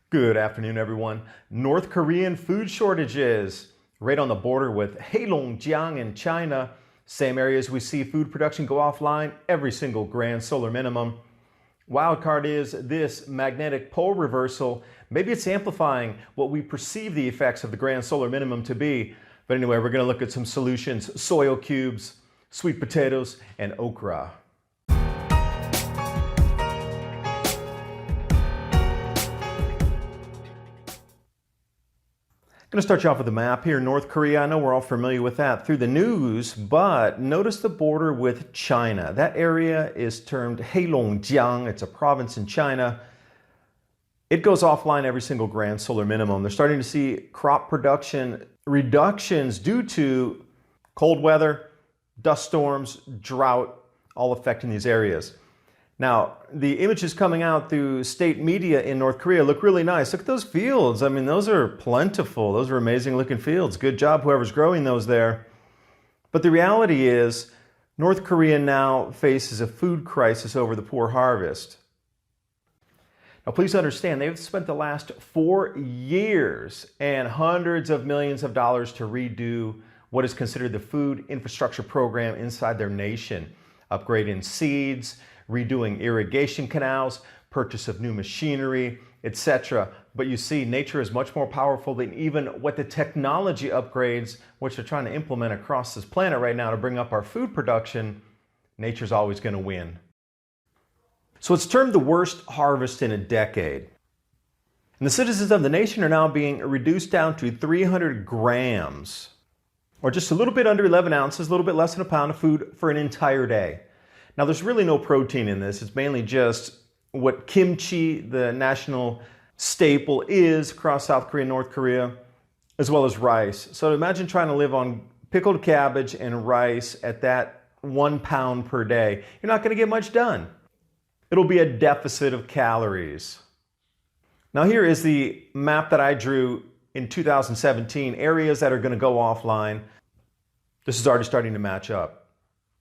Good afternoon, everyone. North Korean food shortages right on the border with Heirloom in China. Same areas we see food production go offline every single grand solar minimum. Wild card is this magnetic pole reversal. Maybe it's amplifying what we perceive the effects of the grand solar minimum to be. But anyway, we're going to look at some solutions: soil cubes, sweet potatoes, and okra. I'm going to start you off with a map here. North Korea, I know we're all familiar with that through the news, but notice the border with China. That area is termed Heirloom. It's a province in China. It goes offline every single grand solar minimum. They're starting to see crop production reductions due to cold weather, dust storms, drought, all affecting these areas. Now, the images coming out through state media in North Korea look really nice. Look at those fields. I mean, those are plentiful. Those are amazing looking fields. Good job, whoever's growing those there. But the reality is, North Korea now faces a food crisis over the poor harvest. Now, please understand, they've spent the last 4 years and hundreds of millions of dollars to redo what is considered the food infrastructure program inside their nation. Upgrading seeds, redoing irrigation canals, purchase of new machinery, etc. But you see, nature is much more powerful than even what the technology upgrades, which they're trying to implement across this planet right now to bring up our food production. Nature's always going to win. So it's termed the worst harvest in a decade. And the citizens of the nation are now being reduced down to 300 grams, or just a little bit under 11 ounces, a little bit less than a pound of food for an entire day. Now, there's really no protein in this. It's mainly just what kimchi, the national staple, is across South Korea and North Korea, as well as rice. So imagine trying to live on pickled cabbage and rice at that 1 pound per day. You're not going to get much done. It'll be a deficit of calories. Now, here is the map that I drew in 2017, areas that are going to go offline. This is already starting to match up.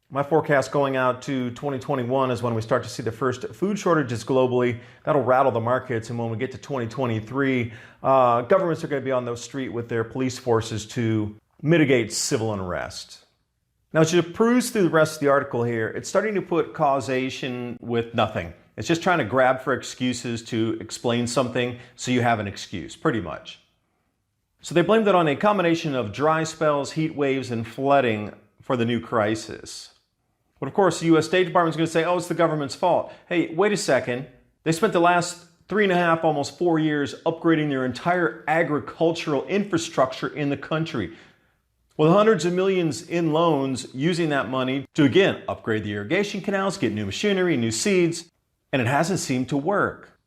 My forecast going out to 2021 is when we start to see the first food shortages globally. That'll rattle the markets, and when we get to 2023, governments are going to be on the street with their police forces to mitigate civil unrest. Now, as you peruse through the rest of the article here, it's starting to put causation with nothing. It's just trying to grab for excuses to explain something so you have an excuse, pretty much. So they blamed it on a combination of dry spells, heat waves, and flooding for the new crisis. But of course, the U.S. State Department is going to say, oh, it's the government's fault. Hey, wait a second. They spent the last 3.5, almost 4 years upgrading their entire agricultural infrastructure in the country, with hundreds of millions in loans, using that money to, again, upgrade the irrigation canals, get new machinery, new seeds, and it hasn't seemed to work.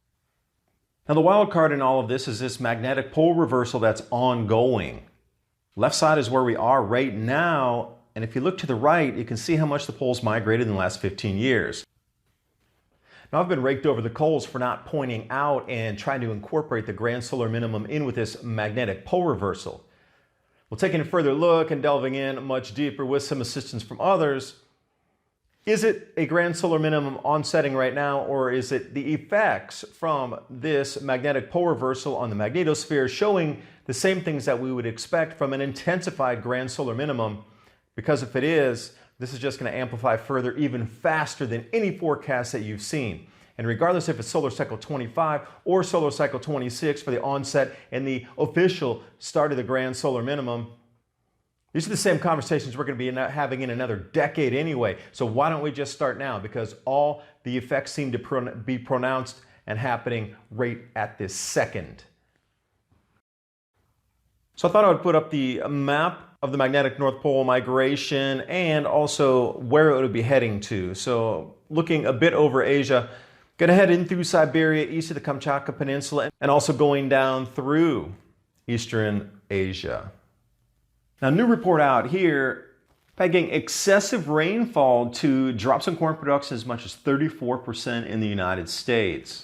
Now, the wild card in all of this is this magnetic pole reversal that's ongoing. Left side is where we are right now. And if you look to the right, you can see how much the pole's migrated in the last 15 years. Now, I've been raked over the coals for not pointing out and trying to incorporate the grand solar minimum in with this magnetic pole reversal. Well, taking a further look and delving in much deeper with some assistance from others, is it a grand solar minimum on setting right now, or is it the effects from this magnetic pole reversal on the magnetosphere showing the same things that we would expect from an intensified grand solar minimum? Because if it is, this is just going to amplify further even faster than any forecast that you've seen. And regardless if it's solar cycle 25 or solar cycle 26 for the onset and the official start of the grand solar minimum, these are the same conversations we're going to be having in another decade anyway. So why don't we just start now? Because all the effects seem to be pronounced and happening right at this second. So I thought I would put up the map of the magnetic North Pole migration and also where it would be heading to. So looking a bit over Asia, going to head in through Siberia, east of the Kamchatka Peninsula, and also going down through Eastern Asia. Now, new report out here, pegging excessive rainfall to drop some corn production as much as 34% in the United States.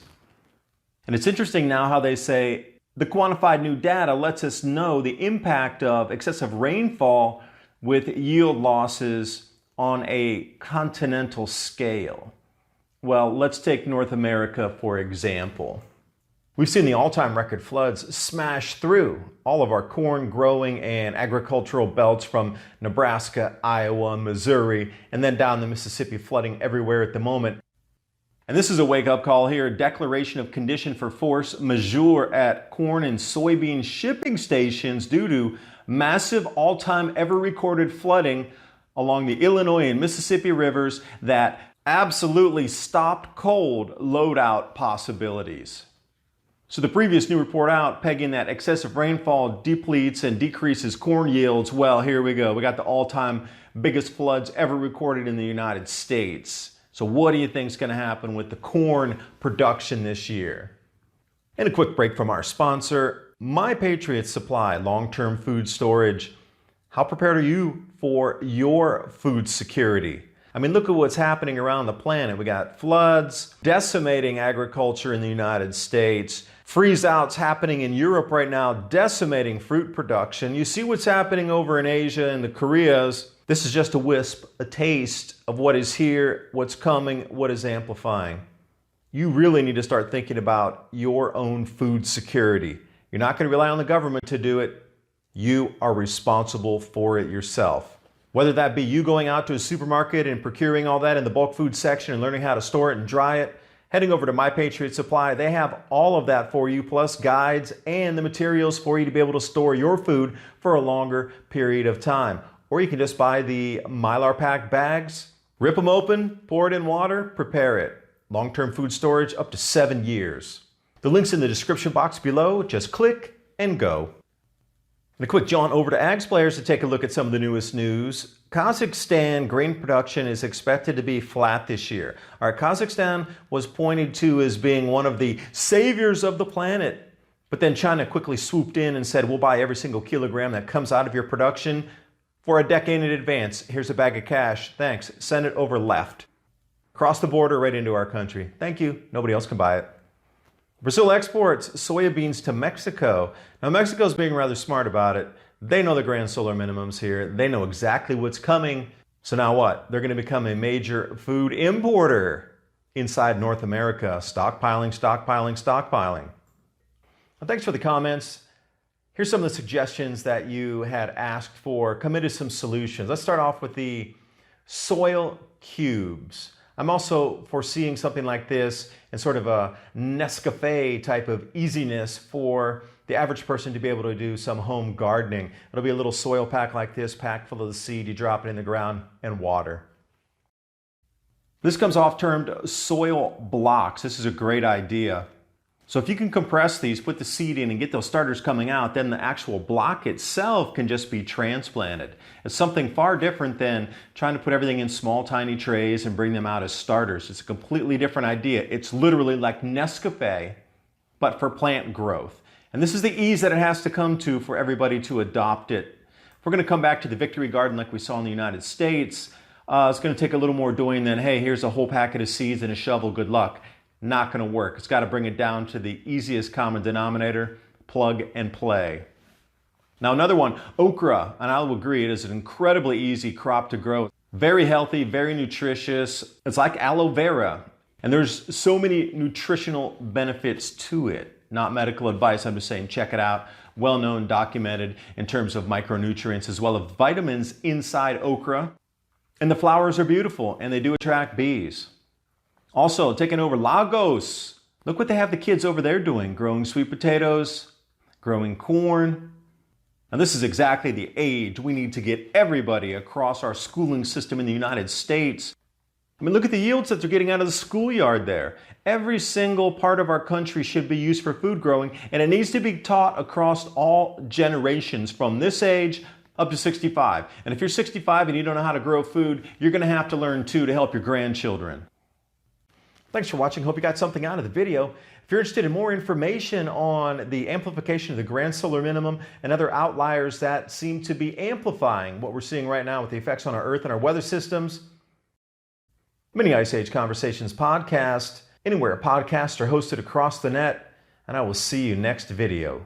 And it's interesting now how they say the quantified new data lets us know the impact of excessive rainfall with yield losses on a continental scale. Well, let's take North America for example. We've seen the all-time record floods smash through all of our corn growing and agricultural belts from Nebraska, Iowa, Missouri, and then down the Mississippi, flooding everywhere at the moment. And this is a wake-up call here, declaration of condition for force majeure at corn and soybean shipping stations due to massive all-time ever recorded flooding along the Illinois and Mississippi rivers that absolutely stopped cold load-out possibilities. So the previous new report out pegging that excessive rainfall depletes and decreases corn yields. Well, here we go. We got the all-time biggest floods ever recorded in the United States. So what do you think is going to happen with the corn production this year? And a quick break from our sponsor, Patriots Supply, long-term food storage. How prepared are you for your food security? I mean, look at what's happening around the planet. We got floods decimating agriculture in the United States, freeze-outs happening in Europe right now, decimating fruit production. You see what's happening over in Asia and the Koreas. This is just a wisp, a taste of what is here, what's coming, what is amplifying. You really need to start thinking about your own food security. You're not going to rely on the government to do it. You are responsible for it yourself. Whether that be you going out to a supermarket and procuring all that in the bulk food section and learning how to store it and dry it, heading over to Patriot Supply, they have all of that for you, plus guides and the materials for you to be able to store your food for a longer period of time. Or you can just buy the Mylar pack bags, rip them open, pour it in water, prepare it. Long-term food storage up to 7 years. The link's in the description box below. Just click and go. And a quick jaunt over to Ags Players to take a look at some of the newest news. Kazakhstan grain production is expected to be flat this year. All right, Kazakhstan was pointed to as being one of the saviors of the planet. But then China quickly swooped in and said, we'll buy every single kilogram that comes out of your production for a decade in advance. Here's a bag of cash. Thanks. Send it over left. Cross the border right into our country. Thank you. Nobody else can buy it. Brazil exports soybeans to Mexico. Now, Mexico's being rather smart about it. They know the grand solar minimums here. They know exactly what's coming. So now what? They're going to become a major food importer inside North America. Stockpiling, stockpiling, stockpiling. Well, thanks for the comments. Here's some of the suggestions that you had asked for. Committed some solutions. Let's start off with the soil cubes. I'm also foreseeing something like this in sort of a Nescafe type of easiness for the average person to be able to do some home gardening. It'll be a little soil pack like this, packed full of the seed. You drop it in the ground and water. This comes off termed soil blocks. This is a great idea. So if you can compress these, put the seed in and get those starters coming out, then the actual block itself can just be transplanted. It's something far different than trying to put everything in small, tiny trays and bring them out as starters. It's a completely different idea. It's literally like Nescafe, but for plant growth. And this is the ease that it has to come to for everybody to adopt it. If we're going to come back to the Victory Garden like we saw in the United States, it's going to take a little more doing than, hey, here's a whole packet of seeds and a shovel, good luck. Not going to work. It's got to bring it down to the easiest common denominator, plug and play. Now another one, okra, and I'll agree, it is an incredibly easy crop to grow. Very healthy, very nutritious. It's like aloe vera, and there's so many nutritional benefits to it. Not medical advice, I'm just saying check it out. Well known, documented in terms of micronutrients as well as vitamins inside okra. And the flowers are beautiful, and they do attract bees. Also, taking over Lagos. Look what they have the kids over there doing, growing sweet potatoes, growing corn. Now this is exactly the age we need to get everybody across our schooling system in the United States. I mean, look at the yields that they're getting out of the schoolyard there. Every single part of our country should be used for food growing, and it needs to be taught across all generations from this age up to 65. And if you're 65 and you don't know how to grow food, you're going to have to learn too to help your grandchildren. Thanks for watching. Hope you got something out of the video. If you're interested in more information on the amplification of the grand solar minimum and other outliers that seem to be amplifying what we're seeing right now with the effects on our Earth and our weather systems, Mini Ice Age Conversations podcast, anywhere podcasts are hosted across the net, and I will see you next video.